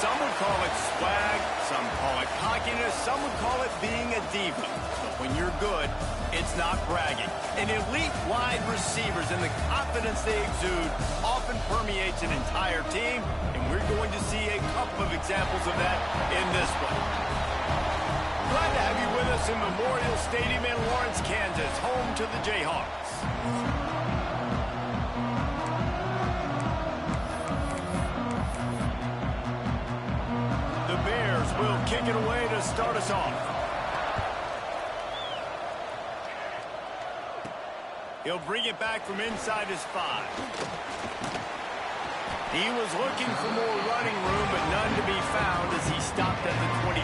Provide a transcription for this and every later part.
Some would call it swag, some call it cockiness, some would call it being a diva. But when you're good, it's not bragging. And elite wide receivers and the confidence they exude often permeates an entire team, and we're going to see a couple of examples of that in this one. Glad to have you with us in Memorial Stadium in Lawrence, Kansas, home to the Jayhawks. The Bears will kick it away to start us off. He'll bring it back from inside his 5. He was looking for more running room, but none to be found as he stopped at the 23.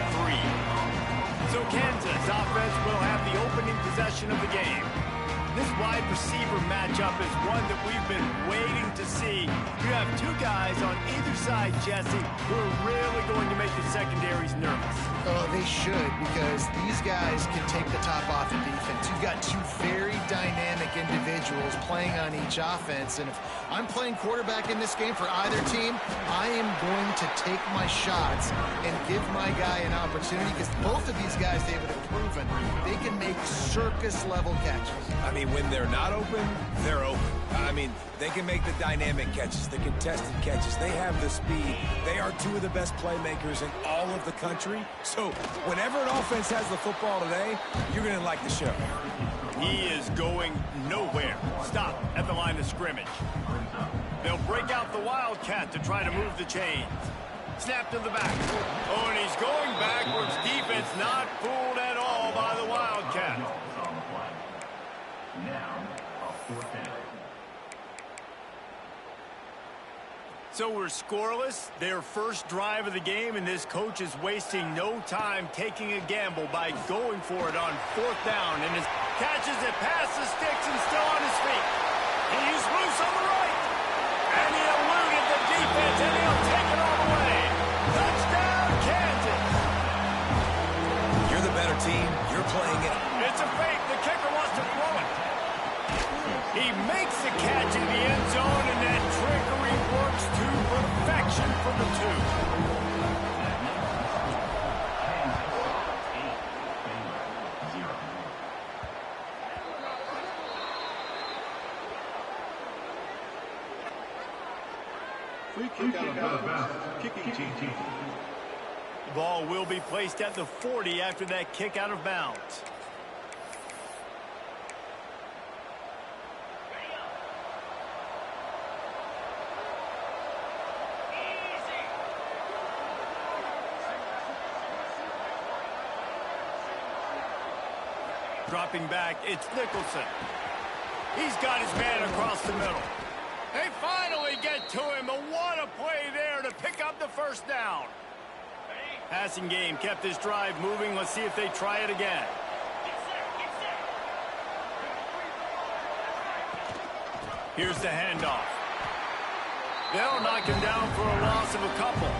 So Kansas offense will have the opening possession of the game. This wide receiver matchup is one that we've been waiting to see. You have two guys on either side, Jesse, who are really going to make the secondaries nervous. Oh, they should, because these guys can take the top off the defense. You've got two very dynamic individuals playing on each offense, and if I'm playing quarterback in this game for either team, I am going to take my shots and give my guy an opportunity, because both of these guys, David, have proven they can make circus-level catches. I mean, when they're not open, they're open. I mean, they can make the dynamic catches, the contested catches. They have the speed. They are two of the best playmakers in all of the country. So whenever an offense has the football today, you're going to like the show. He is going nowhere. Stop at the line of scrimmage. They'll break out the Wildcat to try to move the chains. Snap to the back. Oh, and he's going backwards. Defense not fooled at all by the Wildcat. So we're scoreless, their first drive of the game, and this coach is wasting no time taking a gamble by going for it on 4th down. And his catches it past the sticks and still on his feet. He's loose on the right. And he eluded the defense, and he'll take it all the way. Touchdown, Kansas. You're the better team. You're playing it. It's a fake. The kicker wants to throw it. He makes the catch in the end zone, and that trickery works to perfection for the 2. Free kick out of bounds. Kicking team. The ball will be placed at the 40 after that kick out of bounds. Dropping back, it's Nicholson. He's got his man across the middle. They finally get to him, but what a play there to pick up the first down. Passing game kept this drive moving. Let's see if they try it again. Here's the handoff. They'll knock him down for a loss of a couple.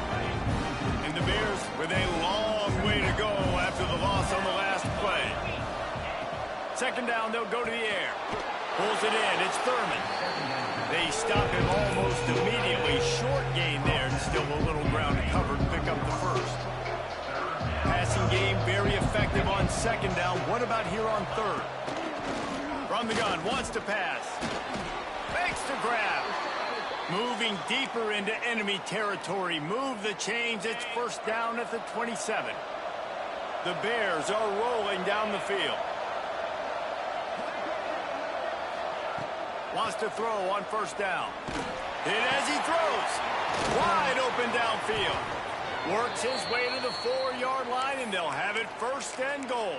And the Bears with a long way to go after the loss on the last play. 2nd down, they'll go to the air. Pulls it in, it's Thurman. They stop him almost immediately. Short gain there, and still a little ground to cover to pick up the first. Passing game very effective on 2nd down. What about here on 3rd? From the gun, wants to pass. Makes the grab. Moving deeper into enemy territory. Move the chains, it's 1st down at the 27. The Bears are rolling down the field. Wants to throw on 1st down. And as he throws, wide open downfield. Works his way to the 4-yard line, and they'll have it 1st and goal.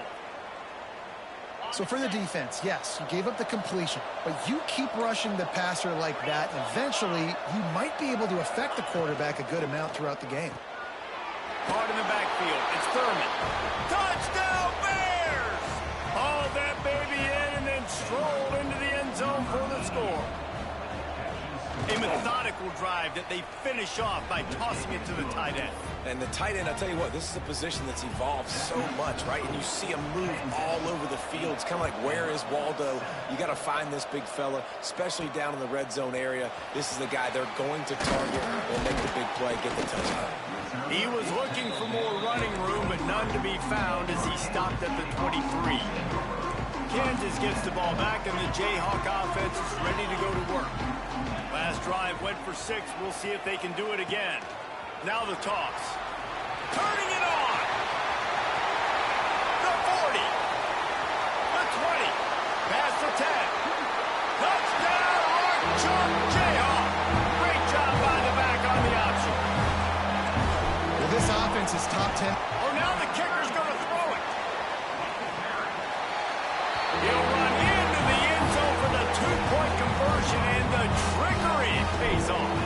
So for the defense, yes, you gave up the completion, but you keep rushing the passer like that, and eventually you might be able to affect the quarterback a good amount throughout the game. Caught in the backfield, it's Thurman. Touchdown, Bears! Haul that baby in and then stroll into the end zone for the score. A methodical drive that they finish off by tossing it to the tight end. And the tight end, I'll tell you what, this is a position that's evolved so much, right? And you see him move all over the field. It's kind of like, where is Waldo? You got to find this big fella, especially down in the red zone area. This is the guy they're going to target and make the big play, get the touchdown. He was looking for more running room, but none to be found as he stopped at the 23. Kansas gets the ball back, and the Jayhawk offense is ready to go to work. Last drive went for 6. We'll see if they can do it again. Now the toss. Turning it on. The 40. The 20. Past the 10. Touchdown, Archer Jayhawk. Great job by the back on the option. Well, this offense is top 10. Oh, now the kicker's going to throw it. He'll run into the end zone for the 2-point conversion, and the trickery pays off.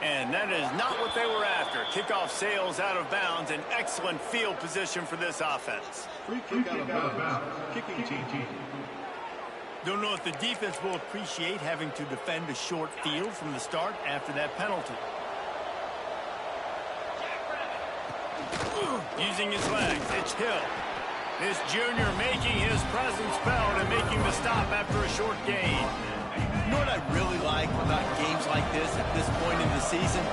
And that is not what they were after. Kickoff sails out of bounds. An excellent field position for this offense. Free kick out of bounds. Kicking team. Don't know if the defense will appreciate having to defend a short field from the start after that penalty. Using his legs, it's Hill. This junior making his presence felt and making the stop after a short gain. You know what I really like about games like this at this point in the season?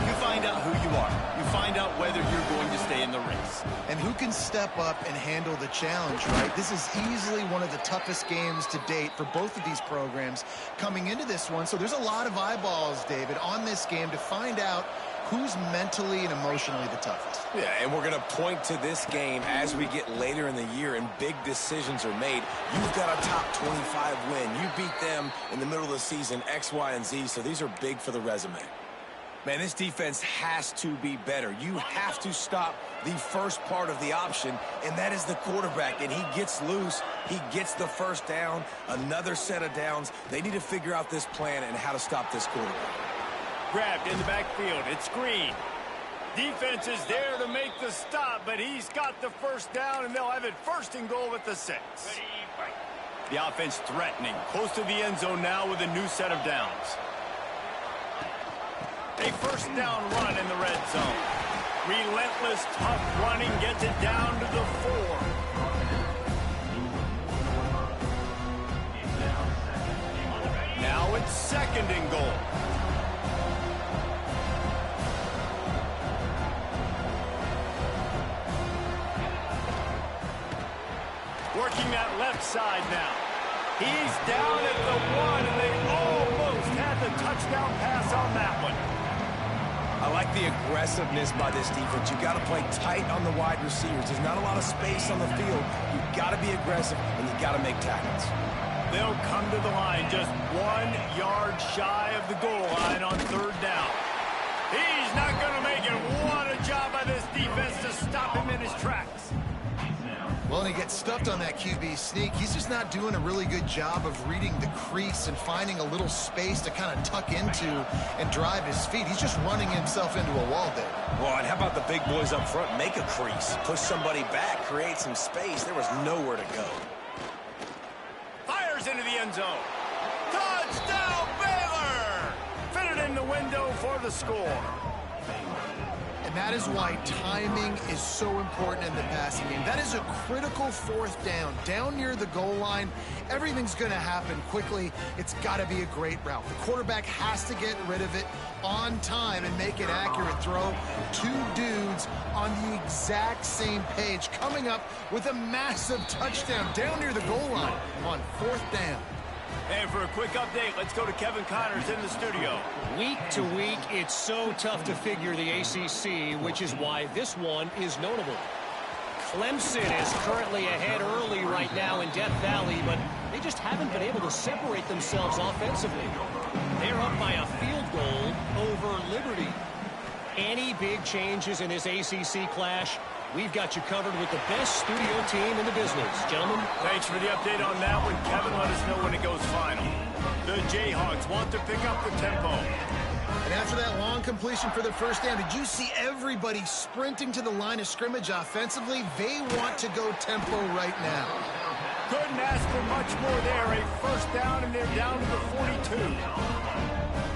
You find out who you are. You find out whether you're going to stay in the race. And who can step up and handle the challenge, right? This is easily one of the toughest games to date for both of these programs coming into this one. So there's a lot of eyeballs, David, on this game to find out who's mentally and emotionally the toughest. Yeah, and we're going to point to this game as we get later in the year and big decisions are made. You've got a top 25 win. You beat them in the middle of the season, X, Y, and Z, so these are big for the resume. Man, this defense has to be better. You have to stop the first part of the option, and that is the quarterback. And he gets loose. He gets the first down, another set of downs. They need to figure out this plan and how to stop this quarterback. Grabbed in the backfield. It's Green. Defense is there to make the stop, but he's got the first down, and they'll have it 1st and goal at the 6. The offense threatening. Close to the end zone now with a new set of downs. A 1st down run in the red zone. Relentless, tough running gets it down to the 4. Now it's 2nd and goal. Working that left side now. He's down at the 1, and they almost had the touchdown pass on that one. I like the aggressiveness by this defense. You've got to play tight on the wide receivers. There's not a lot of space on the field. You've got to be aggressive, and you've got to make tackles. They'll come to the line just 1 yard shy of the goal line on 3rd down. He's not going to make it. What a job by this defense to stop him in his tracks. Well, and he gets stuffed on that QB sneak. He's just not doing a really good job of reading the crease and finding a little space to kind of tuck into and drive his feet. He's just running himself into a wall there. Well, and how about the big boys up front? Make a crease, push somebody back, create some space. There was nowhere to go. Fires into the end zone. Touchdown, Baylor! Fitted in the window for the score. And that is why timing is so important in the passing game. That is a critical 4th down. Down near the goal line, everything's going to happen quickly. It's got to be a great route. The quarterback has to get rid of it on time and make an accurate throw. 2 dudes on the exact same page, coming up with a massive touchdown down near the goal line on 4th down. And for a quick update, let's go to Kevin Connors in the studio. Week to week, it's so tough to figure the ACC, which is why this one is notable. Clemson is currently ahead early right now in Death Valley, but they just haven't been able to separate themselves offensively. They're up by a field goal over Liberty. Any big changes in this ACC clash? We've got you covered with the best studio team in the business. Gentlemen. Thanks for the update on that one, Kevin. Let us know when it goes final. The Jayhawks want to pick up the tempo. And after that long completion for the 1st down, did you see everybody sprinting to the line of scrimmage offensively? They want to go tempo right now. Couldn't ask for much more there. A 1st down, and they're down to the 42.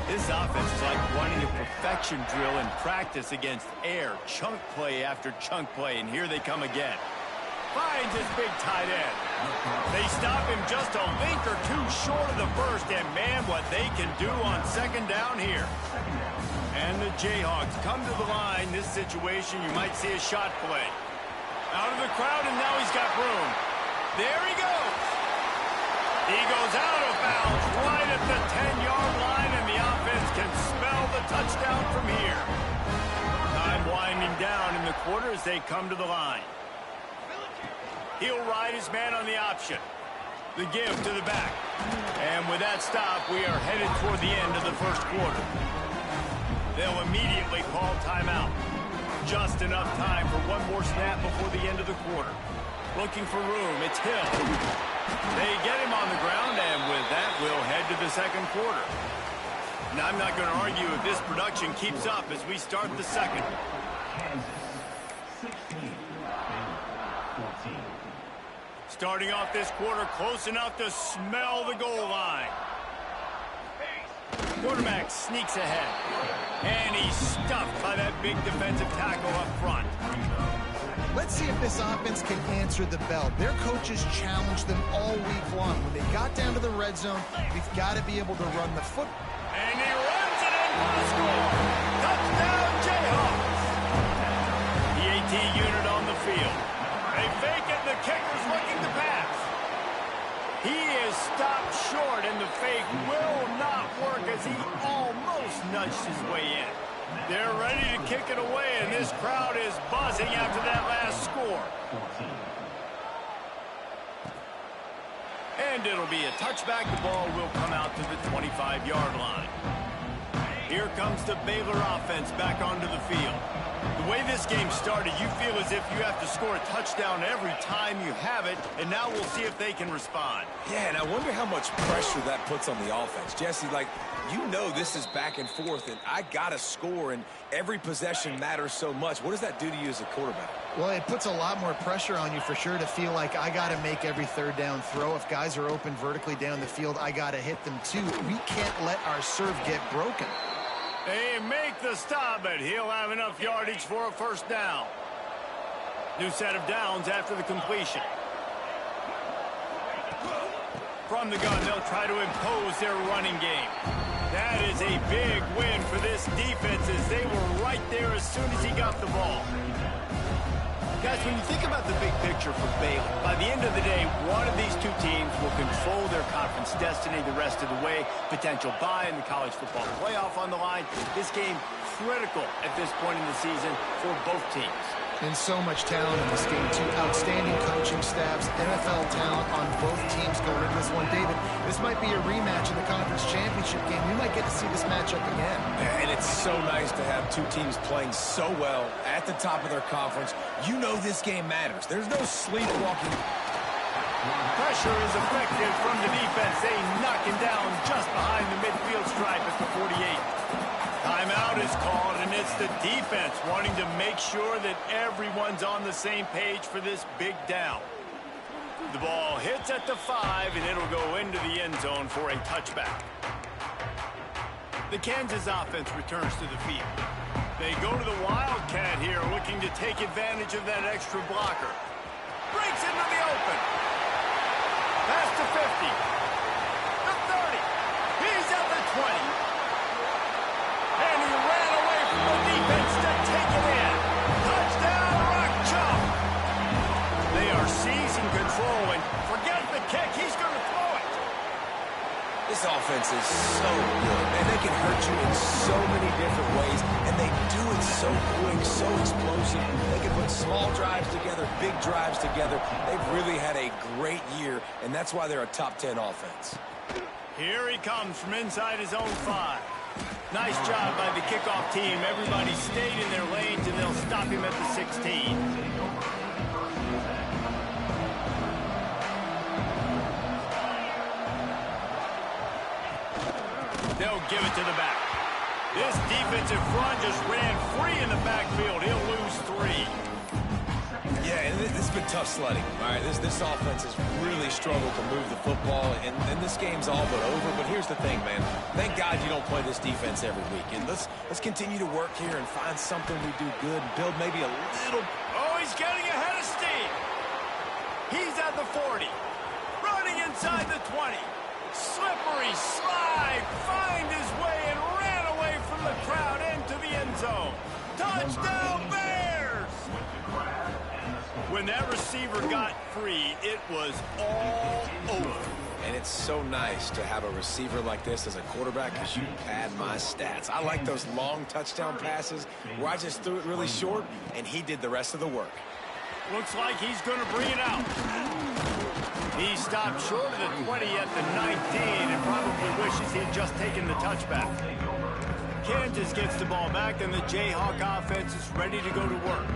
This offense is like running a perfection drill in practice against air. Chunk play after chunk play, and here they come again. finds his big tight end. They stop him just a link or two short of the first, and man, what they can do on second down here. And the Jayhawks come to the line. This situation, you might see a shot play. Out of the crowd, and now he's got room. There he goes. He goes out of bounds right at the 10-yard line, and the offense can smell the touchdown from here. Time winding down in the quarter as they come to the line. He'll ride his man on the option. The give to the back. And with that stop, we are headed toward the end of the first quarter. They'll immediately call timeout. Just enough time for one more snap before the end of the quarter. Looking for room, it's Hill. They get him on the ground, and with that, we'll head to the second quarter. Now, I'm not going to argue if this production keeps up as we start the second. Starting off this quarter close enough to smell the goal line. Quarterback sneaks ahead. And he's stuffed by that big defensive tackle up front. Let's see if this offense can answer the bell. Their coaches challenged them all week long. When they got down to the red zone, we've got to be able to run the foot. And he runs it in for the score. Touchdown, Jayhawks. The AT unit on the field. They fake it, the kicker's looking to pass. He is stopped short, and the fake will not work as he almost nudged his way in. They're ready to kick it away, and this crowd is buzzing after that last score. And it'll be a touchback. The ball will come out to the 25-yard line. Here comes the Baylor offense back onto the field. The way this game started, you feel as if you have to score a touchdown every time you have it, and now we'll see if they can respond. Yeah, and I wonder how much pressure that puts on the offense. Jesse, like, you know this is back and forth, and I got to score, and every possession matters so much. What does that do to you as a quarterback? Well, it puts a lot more pressure on you for sure to feel like I got to make every third down throw. If guys are open vertically down the field, I got to hit them too. We can't let our serve get broken. They make the stop, but he'll have enough yardage for a first down. New set of downs after the completion. From the gun, they'll try to impose their running game. That is a big win for this defense as they were right there as soon as he got the ball. Guys, when you think about the big picture for Baylor, by the end of the day, one of these two teams will control their conference destiny the rest of the way. Potential bye in the college football playoff on the line. This game critical at this point in the season for both teams. And so much talent in this game, too. Outstanding coaching staffs, NFL talent on both teams going into this one. David, this might be a rematch in the conference championship game. We might get to see this matchup again. And it's so nice to have two teams playing so well at the top of their conference. You know this game matters. There's no sleepwalking. Pressure is effective from the defense. They knock him down just behind the midfield stripe at the 48. Timeout is called, and it's the defense wanting to make sure that everyone's on the same page for this big down. The ball hits at the 5, and it'll go into the end zone for a touchback. The Kansas offense returns to the field. They go to the Wildcat here, looking to take advantage of that extra blocker. Breaks into the open. Pass to 50. The 30. He's at the 20. And he ran away from the defense to take it in. Touchdown, Rock Chop. They are seizing control, and forget the kick. He's going to throw it. This offense is so good, and they can hurt you in so many different ways, and they do it so quick, so explosive. They can put small drives together, big drives together. They've really had a great year, and that's why they're a top 10 offense. Here he comes from inside his own 5. Nice job by the kickoff team. Everybody stayed in their lanes, and they'll stop him at the 16. They'll give it to the back. This defensive front just ran free in the backfield. He'll lose 3. Yeah, and this has been tough sledding. All right, this offense has really struggled to move the football, and this game's all but over. But here's the thing, man. Thank God you don't play this defense every week. And let's continue to work here and find something we do good and build maybe a little. Oh, he's getting ahead of steam. He's at the 40. Running inside the 20. Slippery slide. Find his way and ran away from the crowd into the end zone. Touchdown, Bears! When that receiver got free, it was all over. And it's so nice to have a receiver like this as a quarterback because you pad my stats. I like those long touchdown passes where I just threw it really short and he did the rest of the work. Looks like he's going to bring it out. He stopped short of the 20 at the 19 and probably wishes he had just taken the touchback. Kansas gets the ball back and the Jayhawk offense is ready to go to work.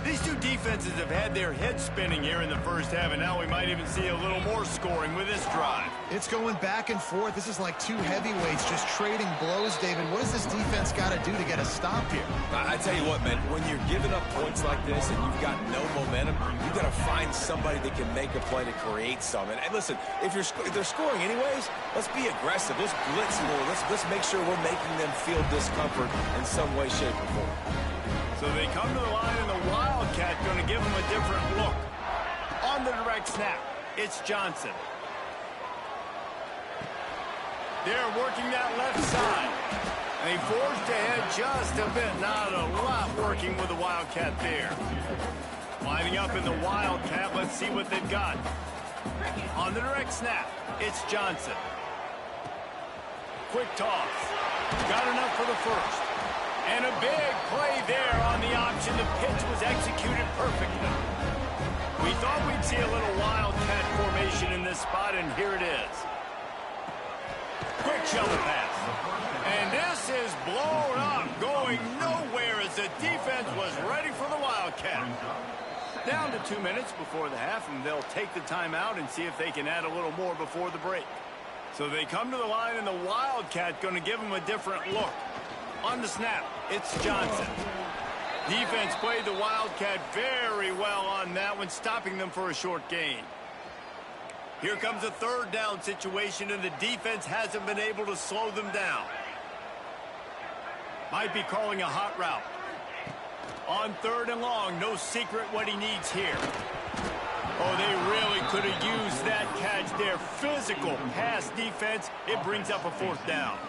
These two defenses have had their heads spinning here in the first half, and now we might even see a little more scoring with this drive. It's going back and forth. This is like two heavyweights just trading blows, David. What does this defense got to do to get a stop here? I tell you what, man, when you're giving up points like this and you've got no momentum, you've got to find somebody that can make a play to create some. And listen, if they're scoring anyways, let's be aggressive. Let's blitz more. Let's make sure we're making them feel discomfort in some way, shape, or form. So they come to the line, and the Wildcat going to give them a different look. On the direct snap, it's Johnson. They're working that left side. They forged ahead just a bit. Not a lot working with the Wildcat there. Lining up in the Wildcat, let's see what they've got. On the direct snap, it's Johnson. Quick toss. Got enough for the first. And a big play there on the option. The pitch was executed perfectly. We thought we'd see a little Wildcat formation in this spot, and here it is. Quick shovel pass. And this is blown up, going nowhere as the defense was ready for the Wildcat. Down to 2 minutes before the half, and they'll take the timeout and see if they can add a little more before the break. So they come to the line, and the Wildcat going to give them a different look. On the snap, it's Johnson. Defense played the Wildcat very well on that one, stopping them for a short gain. Here comes a third down situation, and the defense hasn't been able to slow them down. Might be calling a hot route. On 3rd and long, no secret what he needs here. Oh, they really could have used that catch there. Physical pass defense. It brings up a 4th down.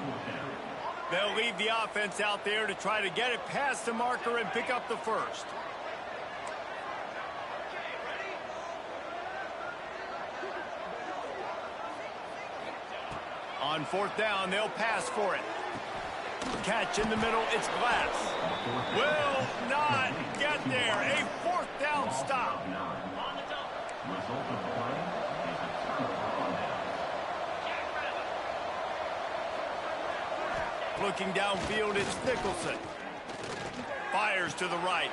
They'll leave the offense out there to try to get it past the marker and pick up the first. On 4th down, they'll pass for it. Catch in the middle, it's Glass. Will not get there. A 4th down stop. Looking downfield, it's Nicholson. Fires to the right.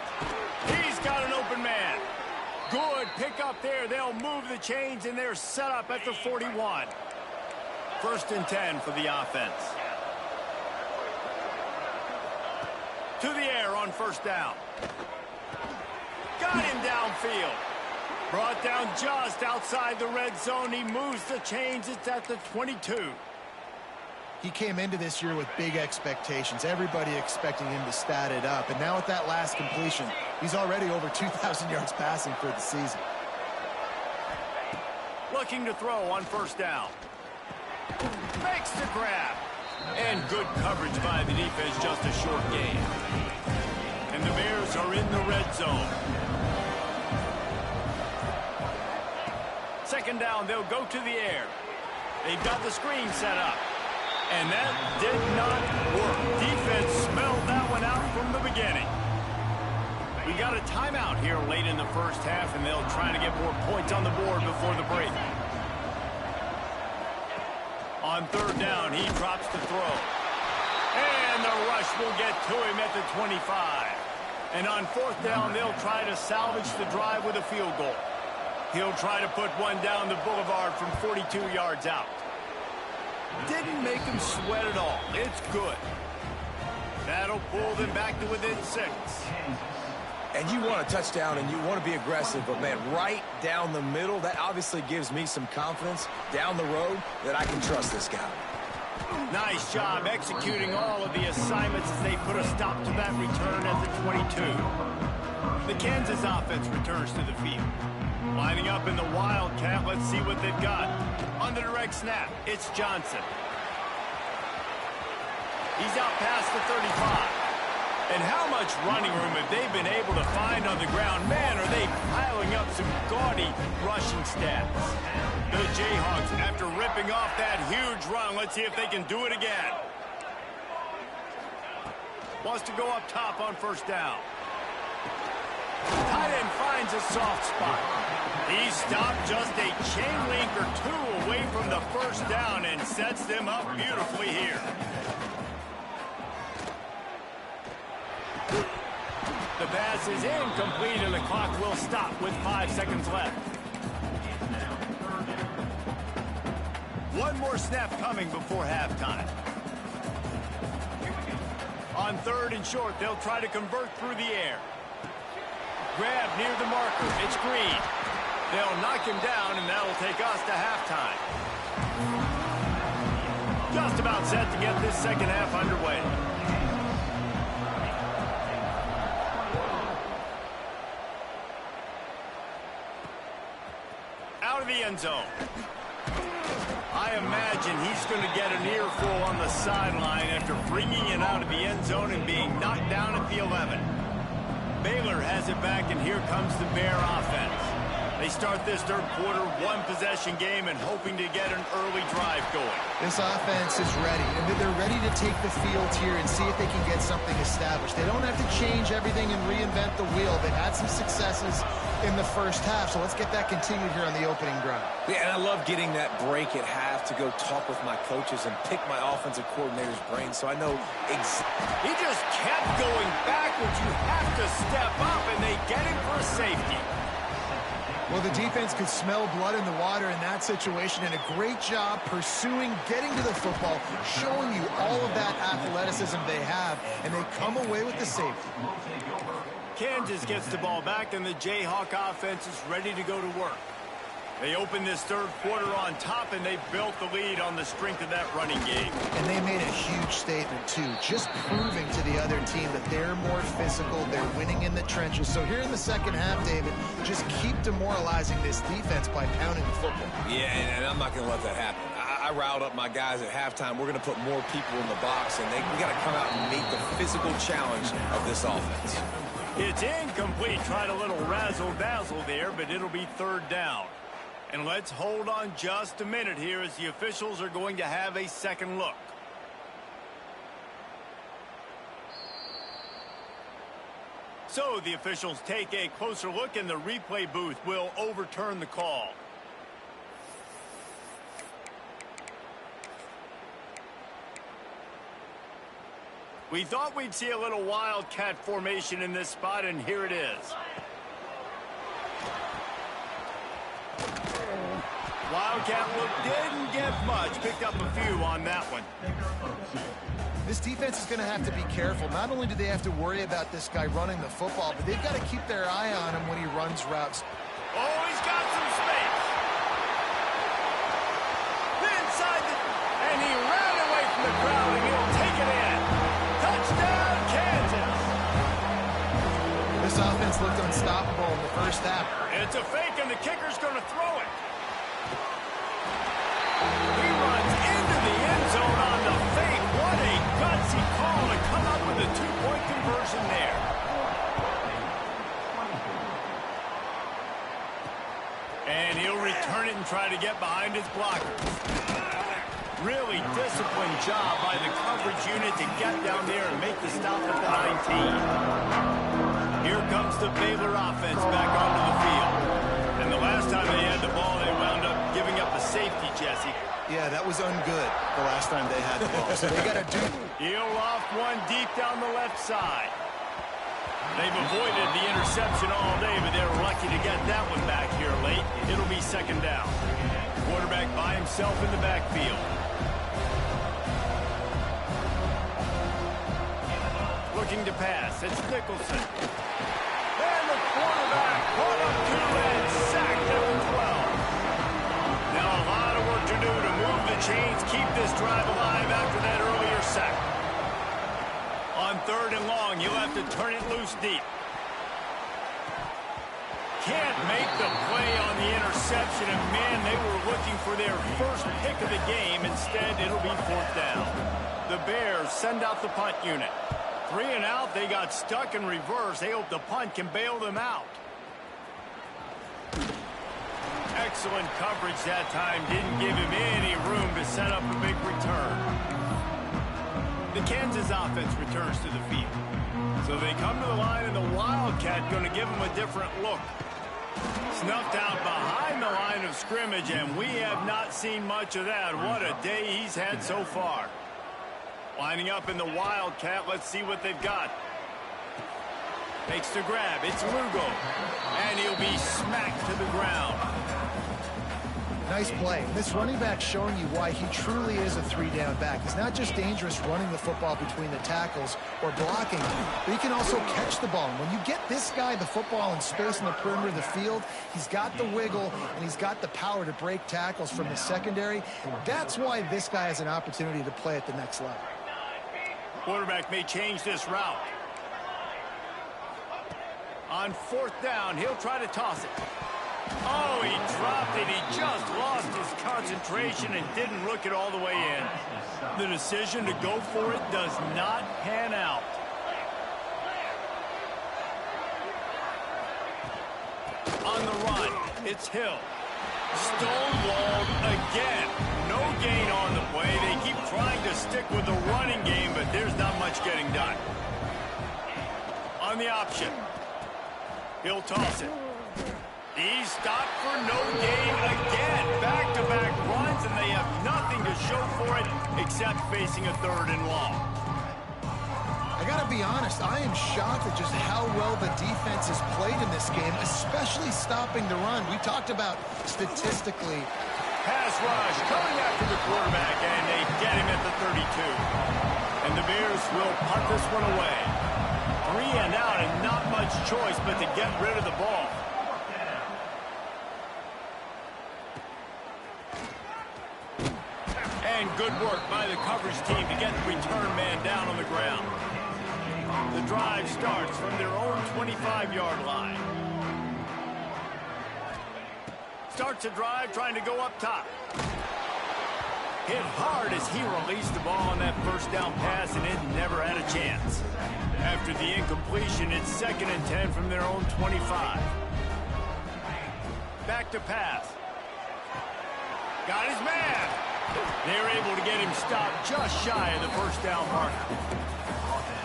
He's got an open man. Good pick up there. They'll move the chains, and they're set up at the 41. 1st and 10 for the offense. To the air on 1st down. Got him downfield. Brought down just outside the red zone. He moves the chains. It's at the 22. He came into this year with big expectations. Everybody expecting him to stat it up. And now with that last completion, he's already over 2,000 yards passing for the season. Looking to throw on 1st down. Makes the grab. And good coverage by the defense, just a short gain. And the Bears are in the red zone. 2nd down, they'll go to the air. They've got the screen set up. And that did not work. Defense smelled that one out from the beginning. We got a timeout here late in the first half, and they'll try to get more points on the board before the break. On 3rd down, he drops the throw. And the rush will get to him at the 25. And on 4th down, they'll try to salvage the drive with a field goal. He'll try to put one down the boulevard from 42 yards out. Didn't make him sweat at all. It's good. That'll pull them back to within 6. And you want a touchdown and you want to be aggressive, but, man, right down the middle, that obviously gives me some confidence down the road that I can trust this guy. Nice job executing all of the assignments as they put a stop to that return at the 22. The Kansas offense returns to the field. Lining up in the Wildcat, let's see what they've got. On the direct snap, it's Johnson. He's out past the 35. And how much running room have they been able to find on the ground? Man, are they piling up some gaudy rushing stats. The Jayhawks, after ripping off that huge run, let's see if they can do it again. Wants to go up top on first down. Tight end finds a soft spot. He stopped just a chain link or two away from the first down and sets them up beautifully here. The pass is incomplete and the clock will stop with 5 seconds left. One more snap coming before halftime. On 3rd and short, they'll try to convert through the air. Grab near the marker. It's Green. They'll knock him down, and that'll take us to halftime. Just about set to get this second half underway. Out of the end zone. I imagine he's going to get an earful on the sideline after bringing it out of the end zone and being knocked down at the 11. Baylor has it back, and here comes the Bear offense. They start this third quarter, one-possession game, and hoping to get an early drive going. This offense is ready, and they're ready to take the field here and see if they can get something established. They don't have to change everything and reinvent the wheel. They've had some successes in the first half, so let's get that continued here on the opening drive. Yeah, and I love getting that break at half to go talk with my coaches and pick my offensive coordinator's brain, so I know He just kept going backwards. You have to step up, and they get him for a safety. Well, the defense could smell blood in the water in that situation, and a great job pursuing, getting to the football, showing you all of that athleticism they have, and they come away with the safety. Kansas gets the ball back, and the Jayhawk offense is ready to go to work. They open this third quarter on top, and they built the lead on the strength of that running game. And they made a huge statement, too, just proving to the other team that they're more physical, they're winning in the trenches. So here in the second half, David, just keep demoralizing this defense by pounding the football. Yeah, and I'm not going to let that happen. I riled up my guys at halftime. We're going to put more people in the box, and we got to come out and meet the physical challenge of this offense. It's incomplete. Tried a little razzle-dazzle there, but it'll be third down. And let's hold on just a minute here as the officials are going to have a second look. So the officials take a closer look, and the replay booth will overturn the call. We thought we'd see a little wildcat formation in this spot, and here it is. Wildcat look didn't get much. Picked up a few on that one. This defense is going to have to be careful. Not only do they have to worry about this guy running the football, but they've got to keep their eye on him when he runs routes. Oh, he's got some space. Inside and he ran away from the crowd, and he'll take it in. Touchdown, Kansas. This offense looked unstoppable in the first half. It's a fake, and the kicker's going to throw it. He runs into the end zone on the fake. What a gutsy call to come up with a two-point conversion there. And he'll return it and try to get behind his blockers. Really disciplined job by the coverage unit to get down there and make the stop at the 19. Here comes the Baylor offense back onto the field. And the last time they had the ball, they wound up giving up a safety, Jesse. Yeah, that was ungood the last time they had the ball. So they got to do. He'll loft one deep down the left side. They've avoided the interception all day, but they're lucky to get that one back here late. It'll be second down. Quarterback by himself in the backfield. Looking to pass. It's Nicholson. And the quarterback caught up to and sacked at the 12. Now a lot of work to do to move the chains, keep this drive alive after that earlier sack. On third and long, you'll have to turn it loose deep. can't make the play on the interception, and man, they were looking for their first pick of the game. Instead, it'll be 4th down. The Bears send out the punt unit. 3 and out, they got stuck in reverse. They hope the punt can bail them out. Excellent coverage that time. Didn't give him any room to set up a big return. The Kansas offense returns to the field. So they come to the line, and the Wildcat going to give them a different look. Snuffed out behind the line of scrimmage, and we have not seen much of that. What a day he's had so far. Lining up in the Wildcat. Let's see what they've got. Makes the grab. It's Lugo. And he'll be smacked to the ground. Nice play. This running back showing you why he truly is a 3-down back. He's not just dangerous running the football between the tackles or blocking, but he can also catch the ball. And when you get this guy the football in space in the perimeter of the field, he's got the wiggle and he's got the power to break tackles from the secondary. That's why this guy has an opportunity to play at the next level. Quarterback may change this route. On 4th down, he'll try to toss it. Oh, he dropped it. He just lost his concentration and didn't look it all the way in. The decision to go for it does not pan out. On the run, it's Hill. Stonewalled again. No gain on the play. They keep trying to stick with the running game, but there's not much getting done. On the option, he'll toss it. He's stopped for no gain again. Back-to-back runs, and they have nothing to show for it except facing a 3rd and long. I got to be honest, I am shocked at just how well the defense has played in this game, especially stopping the run. We talked about statistically. Pass rush coming after the quarterback, and they get him at the 32. And the Bears will punt this one away. 3 and out, and not much choice but to get rid of the ball. And good work by the coverage team to get the return man down on the ground. The drive starts from their own 25-yard line. Starts a drive trying to go up top. Hit hard as he released the ball on that 1st down pass, and it never had a chance. After the incompletion, it's 2nd and 10 from their own 25. Back to pass. Got his man. They're able to get him stopped just shy of the 1st down marker.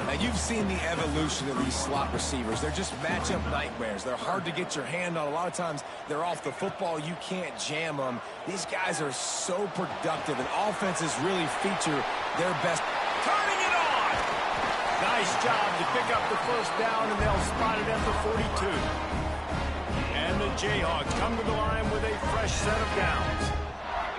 Now, you've seen the evolution of these slot receivers. They're just matchup nightmares. They're hard to get your hand on. A lot of times, they're off the football. You can't jam them. These guys are so productive, and offenses really feature their best. Turning it on! Nice job to pick up the 1st down, and they'll spot it at the 42. And the Jayhawks come to the line with a fresh set of downs.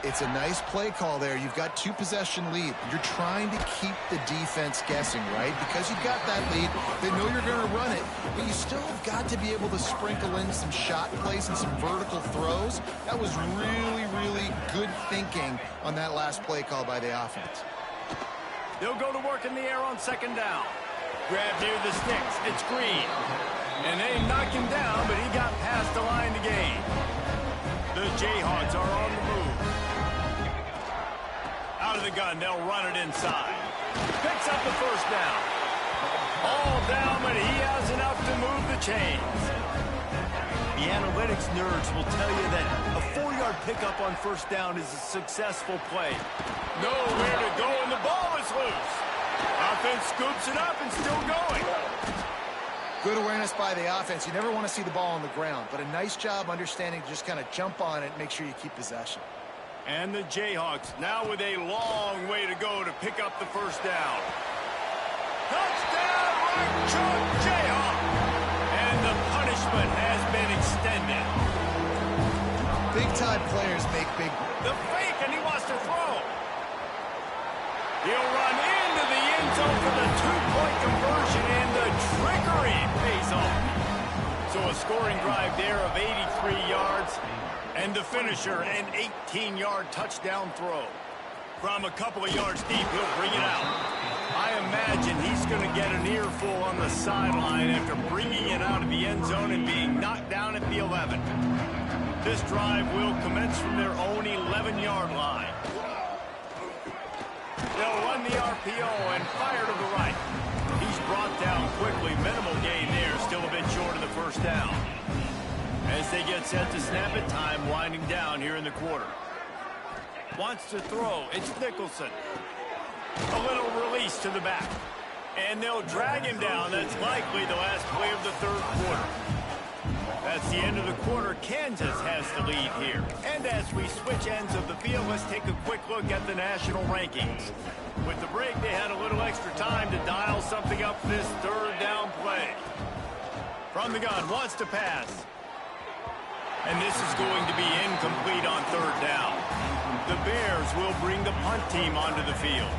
It's a nice play call there. You've got 2-possession lead. You're trying to keep the defense guessing, right? Because you've got that lead, they know you're going to run it, but you still have got to be able to sprinkle in some shot plays and some vertical throws. That was really, really good thinking on that last play call by the offense. They'll go to work in the air on 2nd down. Grab near the sticks. It's Green. And they knock him down, but he got past the line to gain. The Jayhawks are on the move. Out of the gun, they'll run it inside. Picks up the 1st down. All down, but he has enough to move the chains. The analytics nerds will tell you that a 4-yard pickup on 1st down is a successful play. Nowhere to go, and the ball is loose. Offense scoops it up and still going. Good awareness by the offense. You never want to see the ball on the ground, but a nice job understanding to just kind of jump on it and make sure you keep possession. And the Jayhawks now with a long way to go to pick up the 1st down. Touchdown, right choke, Jayhawk! And the punishment has been extended. Big-time players make big... The fake, and he wants to throw. He'll run into the end zone for the 2-point conversion, and the trickery pays off. So a scoring drive there of 83 yards. And the finisher, an 18-yard touchdown throw. From a couple of yards deep, he'll bring it out. I imagine he's going to get an earful on the sideline after bringing it out of the end zone and being knocked down at the 11. This drive will commence from their own 11-yard line. They'll run the RPO and fire to the right. He's brought down quickly. Minimal gain there, still a bit short of the first down. As they get set to snap it, time winding down here in the quarter. Wants to throw. It's Nicholson. A little release to the back. And they'll drag him down. That's likely the last play of the third quarter. That's the end of the quarter. Kansas has the lead here. And as we switch ends of the field, let's take a quick look at the national rankings. With the break, they had a little extra time to dial something up for this third down play. From the gun, wants to pass. And this is going to be incomplete on third down. The Bears will bring the punt team onto the field.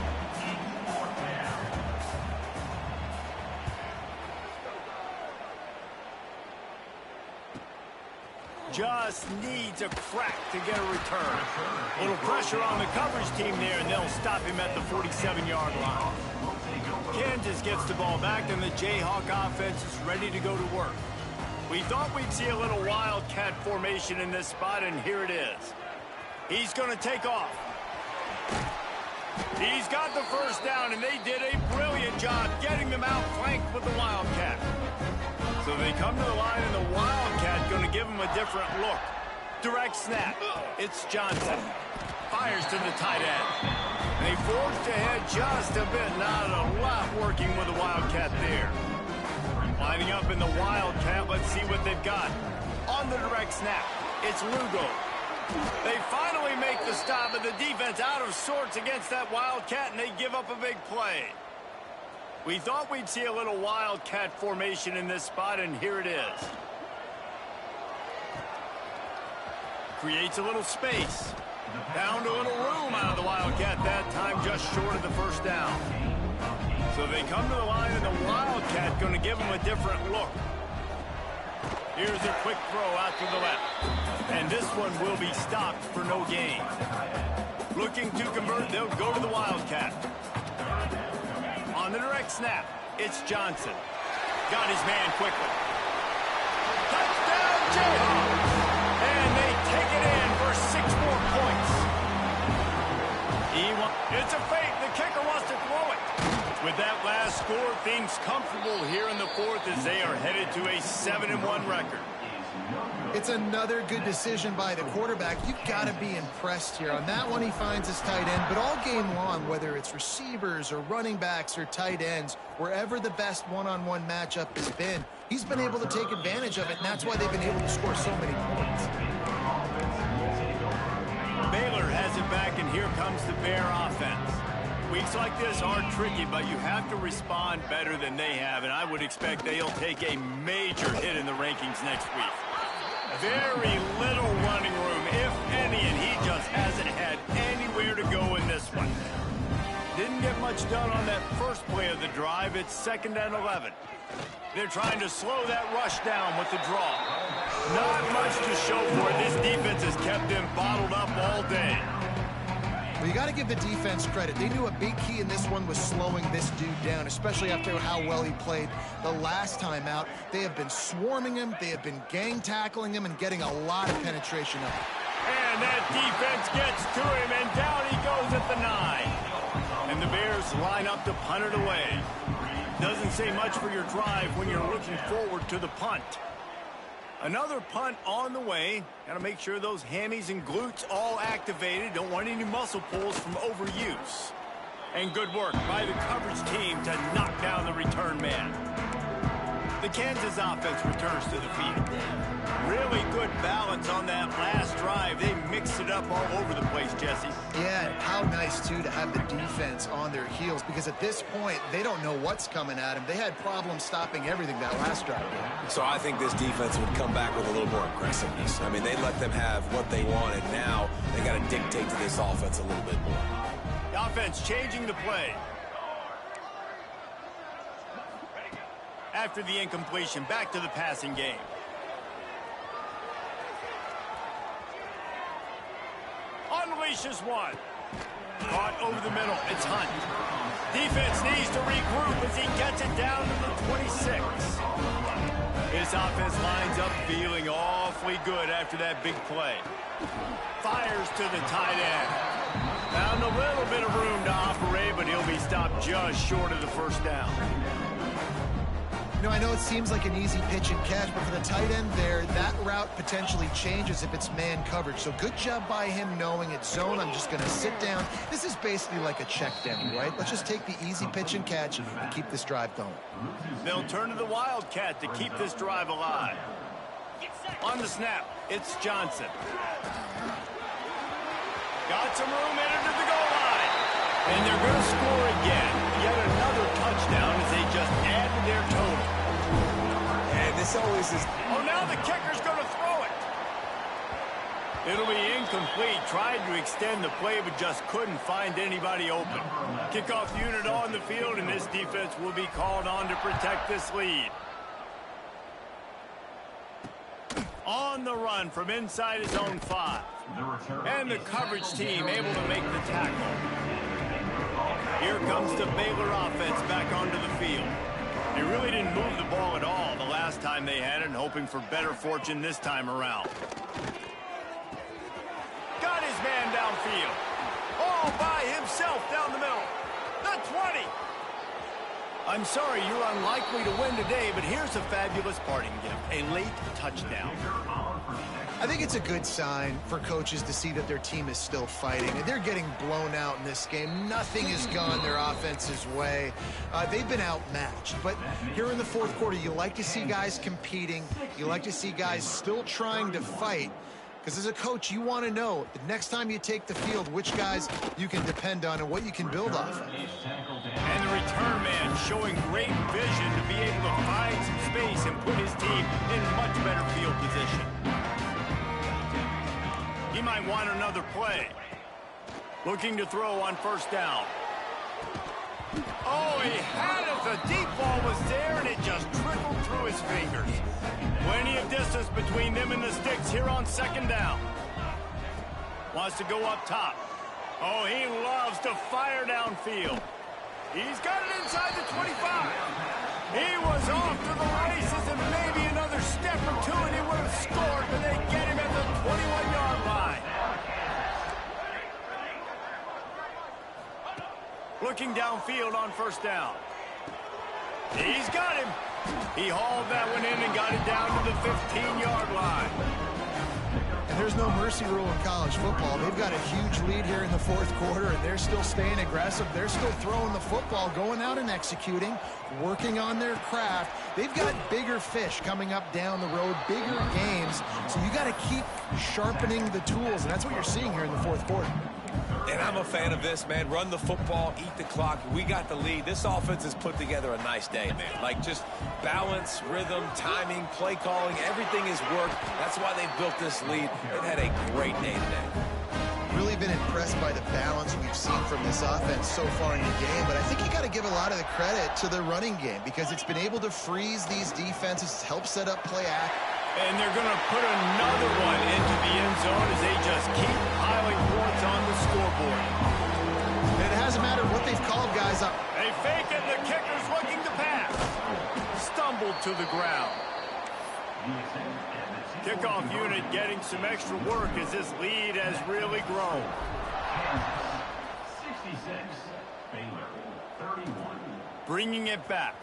Just needs a crack to get a return. A little pressure on the coverage team there, and they'll stop him at the 47-yard line. Kansas gets the ball back, and the Jayhawk offense is ready to go to work. We thought we'd see a little wildcat formation in this spot, and here it is. He's going to take off. He's got the first down, and they did a brilliant job getting them out flanked with the wildcat. So they come to the line, and the wildcat going to give them a different look. Direct snap. It's Johnson. Fires to the tight end. And he forged ahead just a bit. Not a lot working with the wildcat there. Lining up in the wildcat, let's see what they've got. On the direct snap, it's Lugo. They finally make the stop, but the defense out of sorts against that wildcat, and they give up a big play. We thought we'd see a little wildcat formation in this spot, and here it is. Creates a little space. Found a little room out of the wildcat that time, just short of the first down. So they come to the line, and the wildcat going to give them a different look. Here's a quick throw out to the left. And this one will be stopped for no gain. Looking to convert, they'll go to the wildcat. On the direct snap, it's Johnson. Got his man quickly. Touchdown, Jayhawks! And they take it in for 6 more points. It's a fake. The kicker wants to throw it. With that last score, things comfortable here in the fourth as they are headed to a 7-1 record. It's another good decision by the quarterback. You've got to be impressed here. On that one, he finds his tight end. But all game long, whether it's receivers or running backs or tight ends, wherever the best one-on-one matchup has been, he's been able to take advantage of it, and that's why they've been able to score so many points. Baylor has it back, and here comes the Bear offense. Weeks like this are tricky, but you have to respond better than they have, and I would expect they'll take a major hit in the rankings next week. Very little running room, if any, and he just hasn't had anywhere to go in this one. Didn't get much done on that first play of the drive. It's 2nd and 11. They're trying to slow that rush down with the draw. Not much to show for it. This defense has kept them bottled up all day. Well, you got to give the defense credit. They knew a big key in this one was slowing this dude down, especially after how well he played the last time out. They have been swarming him, they have been gang tackling him, and getting a lot of penetration up. And that defense gets to him, and down he goes at the 9. And the Bears line up to punt it away. Doesn't say much for your drive when you're looking forward to the punt. Another punt on the way. Got to make sure those hammies and glutes all activated. Don't want any muscle pulls from overuse. And good work by the coverage team to knock down the return man. The Kansas offense returns to the field. Really good balance on that last drive. They mixed it up all over the place, Jesse. Yeah, and how nice, too, to have the defense on their heels, because at this point, they don't know what's coming at them. They had problems stopping everything that last drive. So I think this defense would come back with a little more aggressiveness. I mean, they let them have what they wanted. Now they got to dictate to this offense a little bit more. The offense changing the play. After the incompletion, back to the passing game. Unleashes one. Caught over the middle. It's Hunt. Defense needs to regroup as he gets it down to the 26. His offense lines up feeling awfully good after that big play. Fires to the tight end. Found a little bit of room to operate, but he'll be stopped just short of the first down. You know, I know it seems like an easy pitch and catch, but for the tight end there, that route potentially changes if it's man coverage. So good job by him knowing it's zone. I'm just going to sit down. This is basically like a check down, right? Let's just take the easy pitch and catch and keep this drive going. They'll turn to the Wildcat to keep this drive alive. On the snap, it's Johnson. Got some room, entered to the goal line. And they're going to score again. Yet another touchdown as they just add to their total. And this always is... Oh, now the kicker's going to throw it. It'll be incomplete. Tried to extend the play, but just couldn't find anybody open. Kickoff unit on the field, and this defense will be called on to protect this lead. On the run from inside his own 5. And the coverage team able to make the tackle. Here comes the Baylor offense back onto the field. They really didn't move the ball at all the last time they had it, and hoping for better fortune this time around. Got his man downfield. All by himself down the middle. The 20. I'm sorry, you're unlikely to win today, but here's a fabulous parting gift. A late touchdown. I think it's a good sign for coaches to see that their team is still fighting. And they're getting blown out in this game. Nothing has gone their offense's way. They've been outmatched. But here in the fourth quarter, you like to see guys competing. You like to see guys still trying to fight. Because as a coach, you want to know the next time you take the field, which guys you can depend on and what you can build off of. And the return man showing great vision to be able to find some space and put his team in much better field position. He might want another play. Looking to throw on first down. Oh, he had it. The deep ball was there, and it just trickled through his fingers. Plenty of distance between them and the sticks here on second down. Wants to go up top. Oh, he loves to fire downfield. He's got it inside the 25. He was off to the races, and maybe another step or two, and he would have scored, but they get him at the 21-yard line. Looking downfield on first down. He's got him. He hauled that one in and got it down to the 15-yard line. And there's no mercy rule in college football. They've got a huge lead here in the fourth quarter, and they're still staying aggressive. They're still throwing the football, going out and executing, working on their craft. They've got bigger fish coming up down the road, bigger games. So you got to keep sharpening the tools, and that's what you're seeing here in the fourth quarter. And I'm a fan of this, man. Run the football, eat the clock. We got the lead. This offense has put together a nice day, man. Like, just balance, rhythm, timing, play calling, everything has worked. That's why they built this lead. They've had a great day today. Really been impressed by the balance we've seen from this offense so far in the game, but I think you got to give a lot of the credit to the running game because it's been able to freeze these defenses, help set up play act. And they're going to put another one into the end zone as they just keep piling points on the scoreboard. And it hasn't mattered what they've called, guys. They fake it, the kicker's looking to pass. Stumbled to the ground. Kickoff unit getting some extra work as this lead has really grown. 66, Baylor, 31. Bringing it back.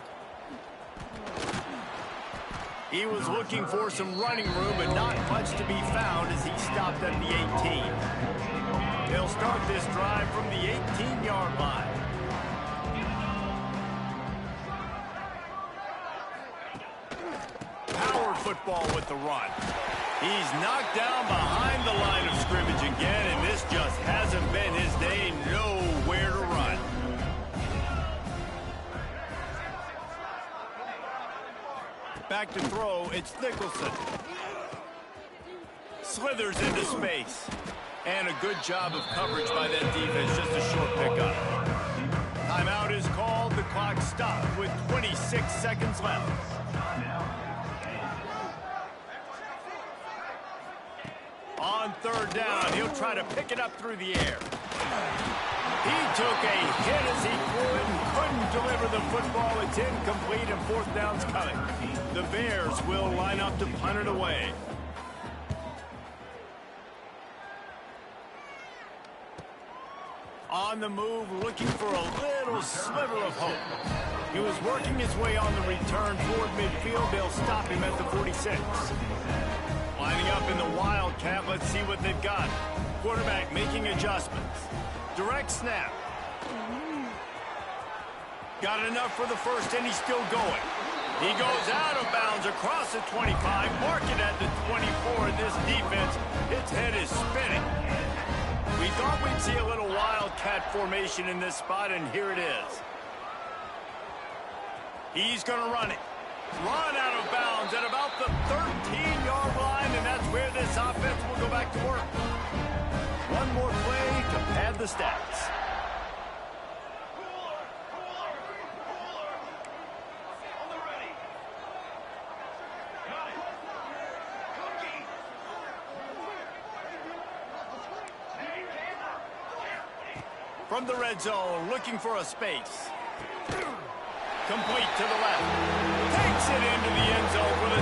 He was looking for some running room, but not much to be found as he stopped at the 18. They'll start this drive from the 18-yard line. Powered football with the run. He's knocked down behind the line of scrimmage again, and this just hasn't been his day. Nowhere to run. Back to throw, it's Nicholson. Slithers into space. And a good job of coverage by that defense, just a short pickup. Timeout is called, the clock stopped with 26 seconds left. On third down, he'll try to pick it up through the air. He took a hit as he threw it and couldn't deliver the football. It's incomplete and fourth down's coming. The Bears will line up to punt it away. On the move, looking for a little sliver of hope. He was working his way on the return toward midfield. They'll stop him at the 46. Lining up in the Wildcat, let's see what they've got. Quarterback making adjustments. Direct snap. Got enough for the first, and he's still going. He goes out of bounds across the 25, mark it at the 24, and this defense, its head is spinning. We thought we'd see a little Wildcat formation in this spot, and here it is. He's going to run it. Run out of bounds at about the 13-yard line, and that's where this offense will go back to work. One more play to pad the stats. From the red zone, looking for a space. Complete to the left. Takes it into the end zone for the